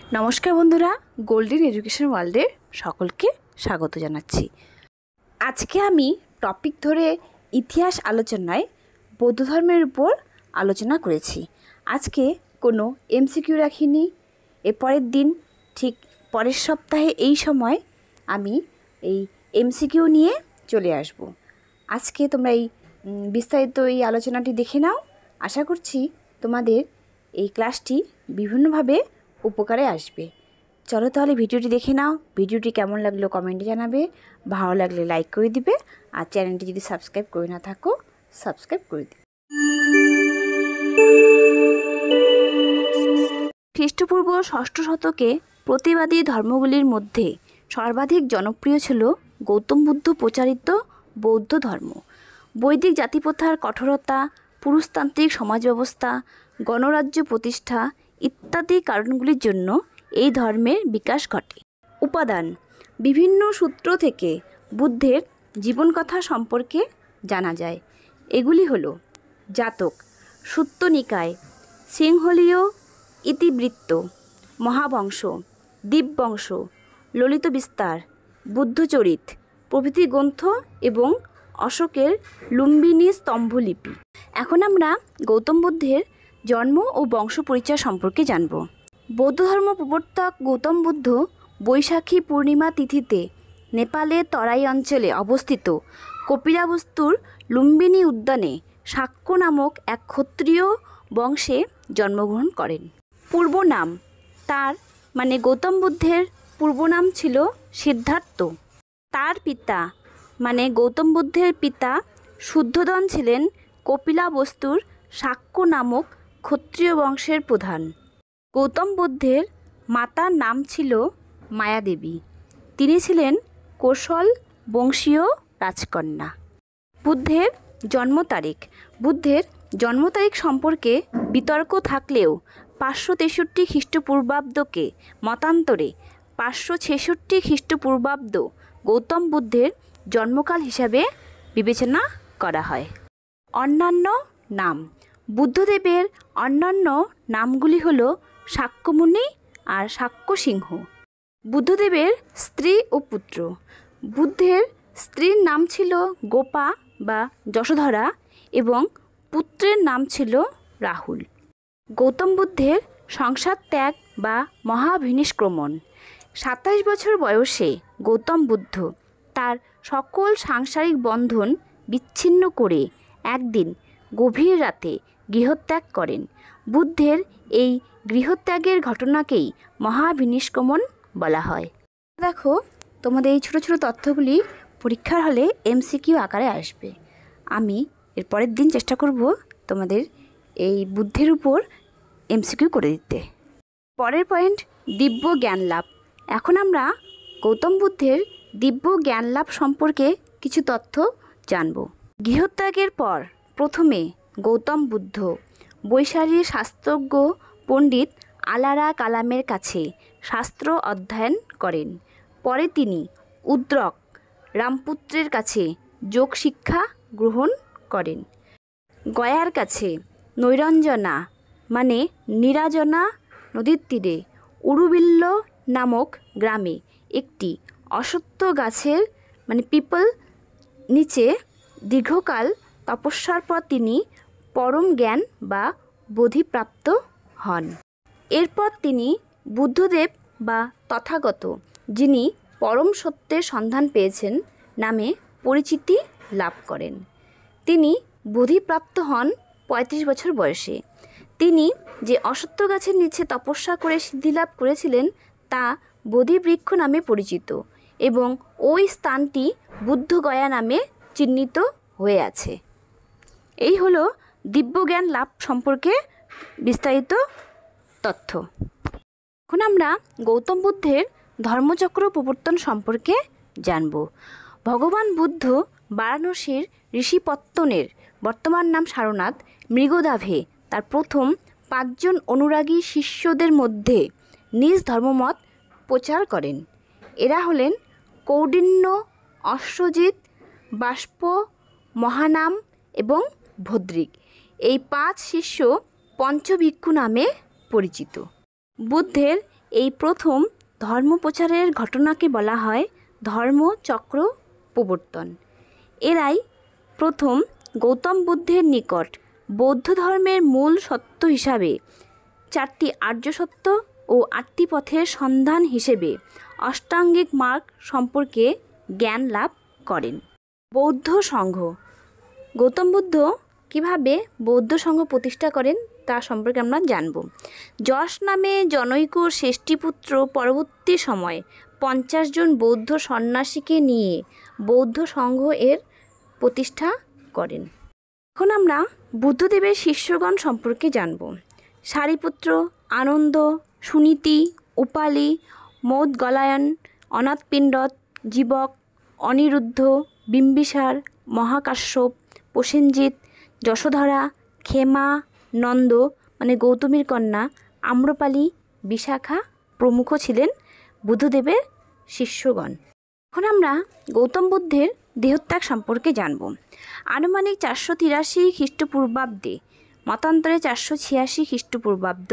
নমস্কার বন্ধুরা, golden education ওয়ার্ল্ডের সকলকে স্বাগত জানাচ্ছি। আজকে আমি টপিক ধরে ইতিহাস আলোচনায় বৌদ্ধ ধর্মের উপর আলোচনা করেছি। আজকে কোনো এমসিকিউ রাখিনি। পরের দিন ঠিক পরের সপ্তাহে এই সময় আমি এই এমসিকিউ নিয়ে চলে আসব। আজকে তোমরা এই বিস্তারিত এই আলোচনাটি দেখে নাও। আশা করছি তোমাদের এই ক্লাসটি বিভিন্নভাবে উপকারে আসবে। চলো তাহলে ভিডিওটি দেখে নাও। ভিডিওটি কেমন লাগলো কমেন্টে জানাবে, ভালো লাগলে লাইক করে দিবে, আর চ্যানেলটি যদি সাবস্ক্রাইব করে না থাকো সাবস্ক্রাইব করে দিবে। খ্রিস্টপূর্ব ষষ্ঠ শতকে প্রতিবাদী ধর্মগুলির মধ্যে সর্বাধিক জনপ্রিয় ছিল গৌতম বুদ্ধ প্রচারিত বৌদ্ধ ধর্ম। বৈদিক জাতিপ্রথার কঠোরতা, পুরুষতান্ত্রিক সমাজ ব্যবস্থা, গণরাজ্য প্রতিষ্ঠা ইত্যাদি কারণগুলির জন্য এই ধর্মের বিকাশ ঘটে। উপাদান: বিভিন্ন সূত্র থেকে বুদ্ধের জীবনকথা সম্পর্কে জানা যায়। এগুলি হলো জাতক, সুত্ত নিকায়, সিংহলীয় ইতিবৃত্ত, মহাবংশ, দীপবংশ, ললিত বিস্তার, বুদ্ধচরিত প্রভৃতি গ্রন্থ এবং অশোকের লুম্বিনী স্তম্ভলিপি। এখন আমরা গৌতম বুদ্ধের জন্ম ও বংশ পরিচয় সম্পর্কে জানব। বৌদ্ধ ধর্ম প্রবর্তক গৌতম বুদ্ধ বৈশাখী পূর্ণিমা তিথিতে নেপালের তরাই অঞ্চলে অবস্থিত কপিলাবস্তুর লুম্বিনী উদ্যানে শাক্য নামক এক ক্ষত্রিয় বংশে জন্মগ্রহণ করেন। পূর্ব নাম: তার মানে গৌতম বুদ্ধের পূর্ব নাম ছিল সিদ্ধার্থ। তার পিতা মানে গৌতম বুদ্ধের পিতা শুদ্ধোদন ছিলেন কপিলাবস্তুর শাক্য নামক ক্ষত্রিয় বংশের প্রধান। গৌতম বুদ্ধের মাতার নাম ছিল মায়াদেবী। তিনি ছিলেন কোশল বংশীয় রাজকন্যা। বুদ্ধের জন্ম তারিখ: বুদ্ধের জন্ম তারিখ সম্পর্কে বিতর্ক থাকলেও 563 খ্রিস্টপূর্বাব্দকে মতান্তরে 566 খ্রিস্টপূর্বাব্দ গৌতম বুদ্ধের জন্মকাল হিসাবে বিবেচনা করা হয়। অন্যান্য নাম: বুদ্ধদেবের অন্যান্য নামগুলি হল শাক্যমুনি আর শাক্য সিংহ। বুদ্ধদেবের স্ত্রী ও পুত্র: বুদ্ধের স্ত্রীর নাম ছিল গোপা বা যশোধরা এবং পুত্রের নাম ছিল রাহুল। গৌতম বুদ্ধের সংসার ত্যাগ বা মহাভিনিষ্ক্রমণ: 27 বছর বয়সে গৌতম বুদ্ধ তার সকল সাংসারিক বন্ধন বিচ্ছিন্ন করে একদিন গভীর রাতে গৃহত্যাগ করেন। বুদ্ধের এই গৃহত্যাগের ঘটনাকেই মহাভিনিষ্ক্রমণ বলা হয়। দেখো, তোমাদের এই ছোট ছোট তথ্যগুলি পরীক্ষার হলে এমসিকিউ আকারে আসবে। আমি এর পরের দিন চেষ্টা করব তোমাদের এই বুদ্ধের উপর এমসিকিউ করে দিতে। পরের পয়েন্ট: দিব্য জ্ঞান লাভ। এখন আমরা গৌতম বুদ্ধের দিব্য জ্ঞান লাভ সম্পর্কে কিছু তথ্য জানব। গৃহত্যাগের পর প্রথমে গৌতম বুদ্ধ বৈশালীর শাস্ত্রজ্ঞ পণ্ডিত আলারা কালামের কাছে শাস্ত্র অধ্যয়ন করেন। পরে তিনি উদ্রক রামপুত্রের কাছে যোগ শিক্ষা গ্রহণ করেন। গয়ার কাছে নৈরঞ্জনা মানে নিরাজনা নদীর তীরে উরুবিল্ল নামক গ্রামে একটি অশ্বত্থ গাছের মানে পিপল নিচে দীর্ঘকাল তপস্যার পর তিনি পরম জ্ঞান বা বোধিপ্রাপ্ত হন। এরপর তিনি বুদ্ধদেব বা তথাগত, যিনি পরম সত্যের সন্ধান পেয়েছেন নামে পরিচিতি লাভ করেন। তিনি বোধিপ্রাপ্ত হন 35 বছর বয়সে। তিনি যে অশ্বত্থ গাছের নিচে তপস্যা করে সিদ্ধিলাভ করেছিলেন তা বোধিবৃক্ষ নামে পরিচিত এবং ওই স্থানটি বুদ্ধগয়া নামে চিহ্নিত হয়ে আছে। এই হলো দিব্যজ্ঞান লাভ সম্পর্কে বিস্তারিত তথ্য। এখন আমরা গৌতম বুদ্ধের ধর্মচক্র প্রবর্তন সম্পর্কে জানব। ভগবান বুদ্ধ বারাণসীর ঋষিপত্তনের বর্তমান নাম সারনাথ মৃগদাভে তার প্রথম 5 জন অনুরাগী শিষ্যদের মধ্যে নিজ ধর্মমত প্রচার করেন। এরা হলেন কৌডিন্য, অশ্বজিৎ, বাষ্প, মহানাম এবং ভদ্রিক। এই 5 শিষ্য পঞ্চভিক্ষু নামে পরিচিত। বুদ্ধের এই প্রথম ধর্ম প্রচারের ঘটনাকে বলা হয় ধর্মচক্র প্রবর্তন। এরাই প্রথম গৌতম বুদ্ধের নিকট বৌদ্ধ ধর্মের মূল সত্য হিসাবে 4টি আর্য সত্য ও 8টি পথের সন্ধান হিসেবে অষ্টাঙ্গিক মার্গ সম্পর্কে জ্ঞান লাভ করেন। বৌদ্ধ সংঘ। গৌতম বুদ্ধ কীভাবে বৌদ্ধ সংঘ প্রতিষ্ঠা করেন তা সম্পর্কে আমরা জানব। যশ নামে জনৈক ষষ্ঠীপুত্র পরবর্তী সময়ে 50 জন বৌদ্ধ সন্ন্যাসীকে নিয়ে বৌদ্ধ সংঘ এর প্রতিষ্ঠা করেন। এখন আমরা বুদ্ধদেবের শিষ্যগণ সম্পর্কে জানব। সারিপুত্র, আনন্দ, সুনীতি, উপালি, মৌদগলায়ন, অনাথপিণ্ডক, জীবক, অনিরুদ্ধ, বিম্বিসার, মহাকাশ্যপ, প্রসেনজিৎ, যশোধরা, ক্ষেমা, নন্দ মানে গৌতমীর কন্যা, আম্রপালি, বিশাখা প্রমুখ ছিলেন বুদ্ধদেবের শিষ্যগণ। এখন আমরা গৌতম বুদ্ধের দেহত্যাগ সম্পর্কে জানব। আনুমানিক 483 খ্রিস্টপূর্বাব্দে, মতান্তরে 486 খ্রিস্টপূর্বাব্দ,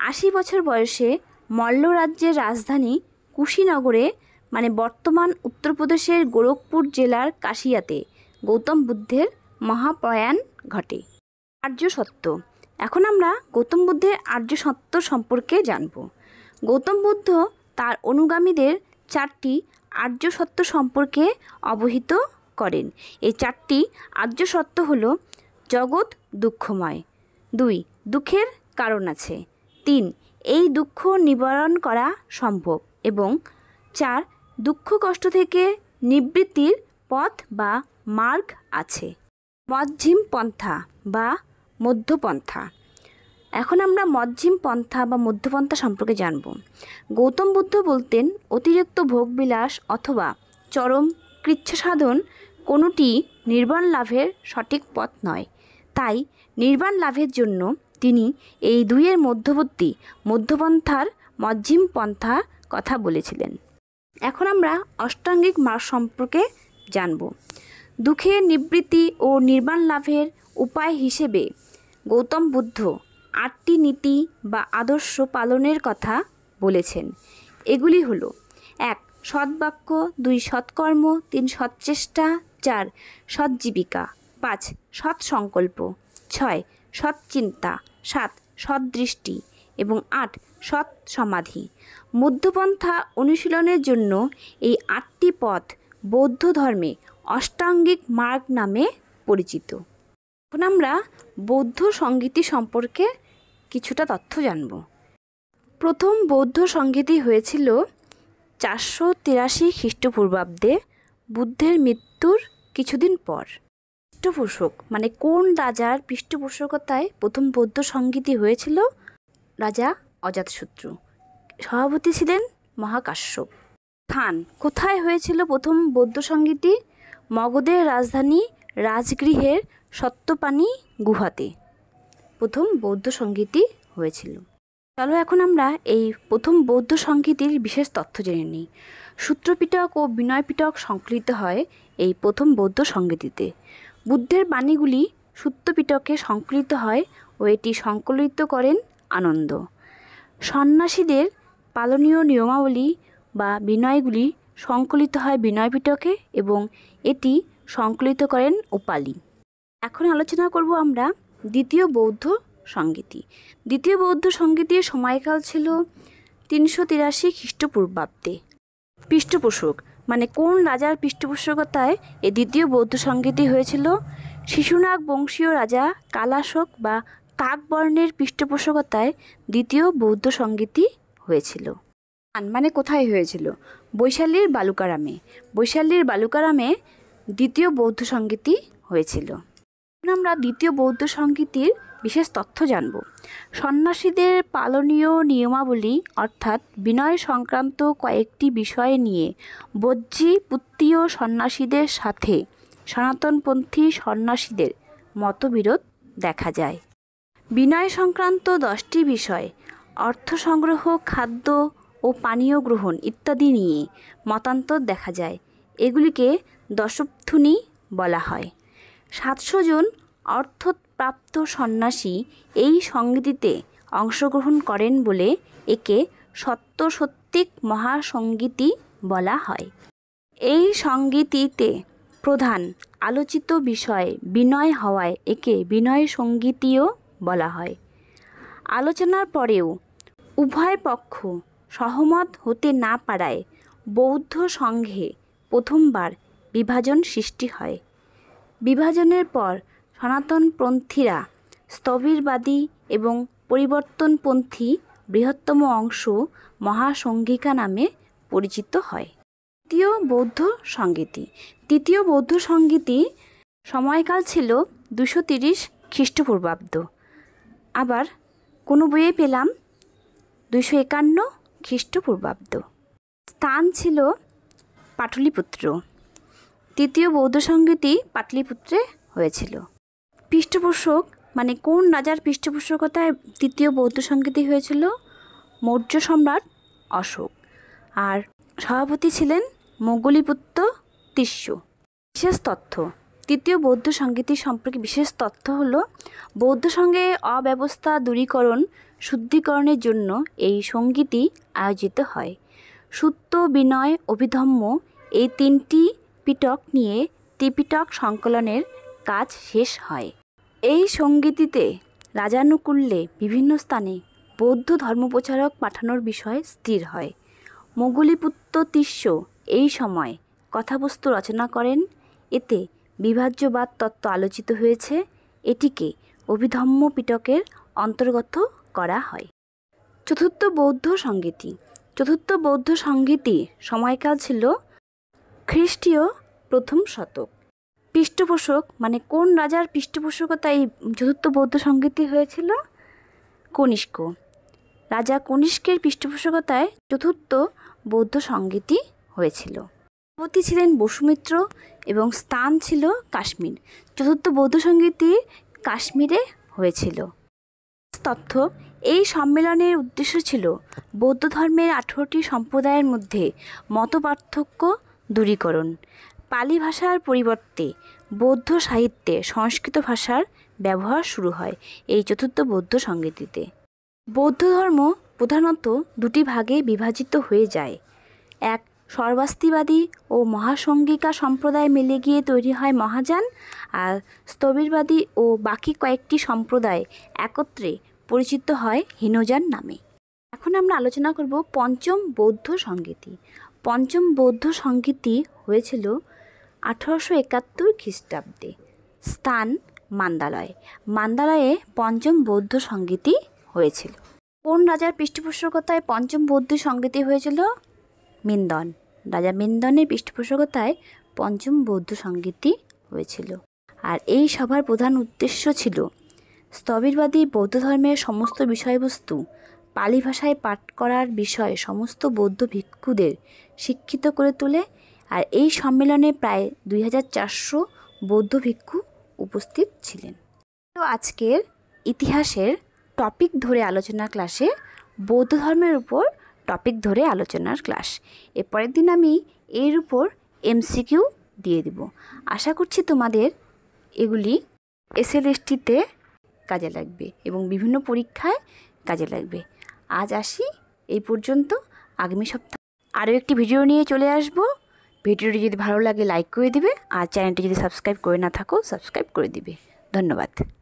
80 বছর বয়সে মল্ল রাজ্যের রাজধানী কুশীনগরে মানে বর্তমান উত্তরপ্রদেশের গোরখপুর জেলার কাশিয়াতে গৌতম বুদ্ধের মহাপ্রয়াণ ঘটে। আর্য সত্য। এখন আমরা গৌতম বুদ্ধের আর্য সত্য সম্পর্কে জানব। গৌতম বুদ্ধ তার অনুগামীদের 4টি আর্য সত্য সম্পর্কে অবহিত করেন। এই 4টি আর্য সত্য হল: জগৎ দুঃখময়, 2 দুঃখের কারণ আছে, 3 এই দুঃখ নিবারণ করা সম্ভব, এবং 4 দুঃখ কষ্ট থেকে নিবৃত্তির পথ বা মার্গ আছে। মধ্যম পন্থা বা মধ্যপন্থা। এখন আমরা মধ্যম পন্থা বা মধ্যপন্থা সম্পর্কে জানব। গৌতম বুদ্ধ বলতেন অতিরিক্ত ভোগবিলাস অথবা চরম কৃচ্ছ সাধন কোনোটি নির্বাণ লাভের সঠিক পথ নয়। তাই নির্বাণ লাভের জন্য তিনি এই দুইয়ের মধ্যবর্তী মধ্যপন্থার মধ্যম পন্থা কথা বলেছিলেন। এখন আমরা অষ্টাঙ্গিক মার্গ সম্পর্কে জানব। দুঃখের নিবৃত্তি ও নির্বাণ লাভের উপায় হিসেবে গৌতম বুদ্ধ 8টি নীতি বা আদর্শ পালনের কথা বলেছেন। এগুলি হলো: 1 সৎবাক্য, 2 সৎকর্ম, 3 সৎচেষ্টা, 4 সৎজীবিকা, 5 সৎ সংকল্প, 6 সৎ চিন্তা, 7 সৎ দৃষ্টি এবং 8 সৎ সমাধি। মধ্যপন্থা অনুশীলনের জন্য এই 8টি পথ বৌদ্ধ ধর্মে অষ্টাঙ্গিক মার্গ নামে পরিচিত। এখন আমরা বৌদ্ধ সংগীতি সম্পর্কে কিছুটা তথ্য জানব। প্রথম বৌদ্ধ সংগীতি হয়েছিল 483 খ্রিস্টপূর্বাব্দে বুদ্ধের মৃত্যুর কিছুদিন পর। পৃষ্ঠপোষক মানে কোন রাজার পৃষ্ঠপোষকতায় প্রথম বৌদ্ধ সংগীতি হয়েছিল? রাজা অজাতশত্রু। সভাপতি ছিলেন মহাকাশ্যপ। স্থান কোথায় হয়েছিল প্রথম বৌদ্ধ সংগীতি? মগধের রাজধানী রাজগৃহের সত্যপানি গুহাতে প্রথম বৌদ্ধ সংগীতি হয়েছিল। চলো এখন আমরা এই প্রথম বৌদ্ধ সংগীতির বিশেষ তথ্য জেনে নিই। সূত্রপিটক ও বিনয়পিটক সংকলিত হয় এই প্রথম বৌদ্ধ সংগীতিতে। বুদ্ধের বাণীগুলি সূত্রপিটকে সংকলিত হয় ও এটি সংকলিত করেন আনন্দ। সন্ন্যাসীদের পালনীয় নিয়মাবলী বা বিনয়গুলি সংকলিত হয় বিনয়পিটকে এবং এটি সংকলিত করেন উপালি। এখন আলোচনা করব আমরা দ্বিতীয় বৌদ্ধ সংগীতি। দ্বিতীয় বৌদ্ধ সংগীতির সময়কাল ছিল 383 খ্রিস্টপূর্বাব্দে। পৃষ্ঠপোষক মানে কোন রাজার পৃষ্ঠপোষকতায় এই দ্বিতীয় বৌদ্ধ সংগীতি হয়েছিল? শিশুনাগ বংশীয় রাজা কালাশোক বা কাকবর্ণের পৃষ্ঠপোষকতায় দ্বিতীয় বৌদ্ধ সংগীতি হয়েছিল। মানে কোথায় হয়েছিল? বৈশালীর বালুকারামে। বৈশালীর বালুকারামে দ্বিতীয় বৌদ্ধ সংগীতি হয়েছিল। আমরা দ্বিতীয় বৌদ্ধ সংগীতির বিশেষ তথ্য জানব। সন্ন্যাসীদের পালনীয় নিয়মাবলী অর্থাৎ বিনয় সংক্রান্ত কয়েকটি বিষয় নিয়ে বজ্রীপুত্তীয় সন্ন্যাসীদের সাথে সনাতনপন্থী সন্ন্যাসীদের মতবিরোধ দেখা যায়। বিনয় সংক্রান্ত 10টি বিষয় অর্থ সংগ্রহ, খাদ্য ও পানীয় গ্রহণ ইত্যাদি নিয়ে মতান্তর দেখা যায়। এগুলিকে দশোত্থুনি বলা হয়। 700 জন অর্থপ্রাপ্ত সন্ন্যাসী এই সংগীতিতে অংশগ্রহণ করেন বলে একে সত্যসত্যিক মহাসঙ্গীতি বলা হয়। এই সঙ্গীতিতে প্রধান আলোচিত বিষয় বিনয় হওয়ায় একে বিনয় সঙ্গীতিও বলা হয়। আলোচনার পরেও উভয় পক্ষ সহমত হতে না পারায় বৌদ্ধ সংঘে প্রথমবার বিভাজন সৃষ্টি হয়। বিভাজনের পর সনাতনপন্থীরা স্থবিরবাদী এবং পরিবর্তনপন্থী বৃহত্তম অংশ মহাসঙ্গিকা নামে পরিচিত হয়। তৃতীয় বৌদ্ধ সংগীতি সময়কাল ছিল 230 খ্রিস্টপূর্বাব্দ। আবার কোনো বইয়ে পেলাম 251 খ্রিস্টপূর্বাব্দ। স্থান ছিল পাটলিপুত্র। তৃতীয় বৌদ্ধ সংগীতি পাটলিপুত্রে হয়েছিল। পৃষ্ঠপোষক মানে কোন রাজার পৃষ্ঠপোষকতায় তৃতীয় বৌদ্ধ সংগীতি হয়েছিল? মৌর্য সম্রাট অশোক। আর সভাপতি ছিলেন মোগলিপুত্র তিস্য। বিশেষ তথ্য, তৃতীয় বৌদ্ধ সংগীতি সম্পর্কে বিশেষ তথ্য হলো বৌদ্ধ সংঘে অব্যবস্থা দূরীকরণ শুদ্ধিকরণের জন্য এই সংগীতি আয়োজিত হয়। সুত্ত, বিনয়, অভিধম্ম এই 3টি পিটক নিয়ে ত্রিপিটক সংকলনের কাজ শেষ হয়। এই সংগীতিতে রাজানুকূল্যে বিভিন্ন স্থানে বৌদ্ধ ধর্মপ্রচারক পাঠানোর বিষয় স্থির হয়। মোগলিপুত্র তিস্য এই সময় কথাবস্তু রচনা করেন। এতে বিভাজ্যবাদ তত্ত্ব আলোচিত হয়েছে। এটিকে অভিধম্ম পিটকের অন্তর্গত করা হয়। চতুর্থ বৌদ্ধ সংগীতি সময়কাল ছিল খ্রিস্টীয় প্রথম শতক। পৃষ্ঠপোষক মানে কোন রাজার পৃষ্ঠপোষকতায় চতুর্থ বৌদ্ধ সংগীতি হয়েছিল? কনিষ্ক। রাজা কনিষ্কের পৃষ্ঠপোষকতায় চতুর্থ বৌদ্ধ সংগীতি হয়েছিল। সভাপতি ছিলেন বসুমিত্র এবং স্থান ছিল কাশ্মীর। চতুর্থ বৌদ্ধ সংগীতি কাশ্মীরে হয়েছিল। তথ্য, এই সম্মেলনের উদ্দেশ্য ছিল বৌদ্ধ ধর্মের 18টি সম্প্রদায়ের মধ্যে মতপার্থক্য দূরীকরণ। পালি ভাষার পরিবর্তে বৌদ্ধ সাহিত্যে সংস্কৃত ভাষার ব্যবহার শুরু হয় এই চতুর্থ বৌদ্ধ সংগীতিতে। বৌদ্ধ ধর্ম প্রধানত 2টি ভাগে বিভাজিত হয়ে যায়। এক, সর্বাস্তিবাদী ও মহাসঙ্গিকা সম্প্রদায় মিলে গিয়ে তৈরি হয় মহাযান, আর স্থবিরবাদী ও বাকি কয়েকটি সম্প্রদায় একত্রে পরিচিত হয় হীনযান নামে। এখন আমরা আলোচনা করব পঞ্চম বৌদ্ধ সংগীতি। পঞ্চম বৌদ্ধ সংগীতি হয়েছিল 1871 খ্রিস্টাব্দে। স্থান মান্দালয়। মান্দালয়ে পঞ্চম বৌদ্ধ সংগীতি হয়েছিল। কোন রাজার পৃষ্ঠপোষকতায় পঞ্চম বৌদ্ধ সংগীতি হয়েছিল? মিন্দন। রাজা মিন্দনের পৃষ্ঠপোষকতায় পঞ্চম বৌদ্ধ সংগীতি হয়েছিল। আর এই সভার প্রধান উদ্দেশ্য ছিল স্থবিরবাদী বৌদ্ধ ধর্মের সমস্ত বিষয়বস্তু পালি ভাষায় পাঠ করার বিষয়ে সমস্ত বৌদ্ধ ভিক্ষুদের শিক্ষিত করে তোলে। আর এই সম্মেলনে প্রায় 2400 বৌদ্ধ ভিক্ষু উপস্থিত ছিলেন। তো আজকের ইতিহাসের টপিক ধরে আলোচনার ক্লাসে বৌদ্ধ ধর্মের উপর টপিক ধরে আলোচনার ক্লাস। এরপরের দিন আমি এর উপর MCQ দিয়ে দিব। আশা করছি তোমাদের এগুলি SLSTতে কাজে লাগবে এবং বিভিন্ন পরীক্ষায় কাজে লাগবে। আজ আসি এই পর্যন্ত। আগামী সপ্তাহে আরও একটি ভিডিও নিয়ে চলে আসব। ভিডিওটি যদি ভালো লাগে লাইক করে দিবে, আর চ্যানেলটি যদি সাবস্ক্রাইব করে না থাকো সাবস্ক্রাইব করে দিবে। ধন্যবাদ।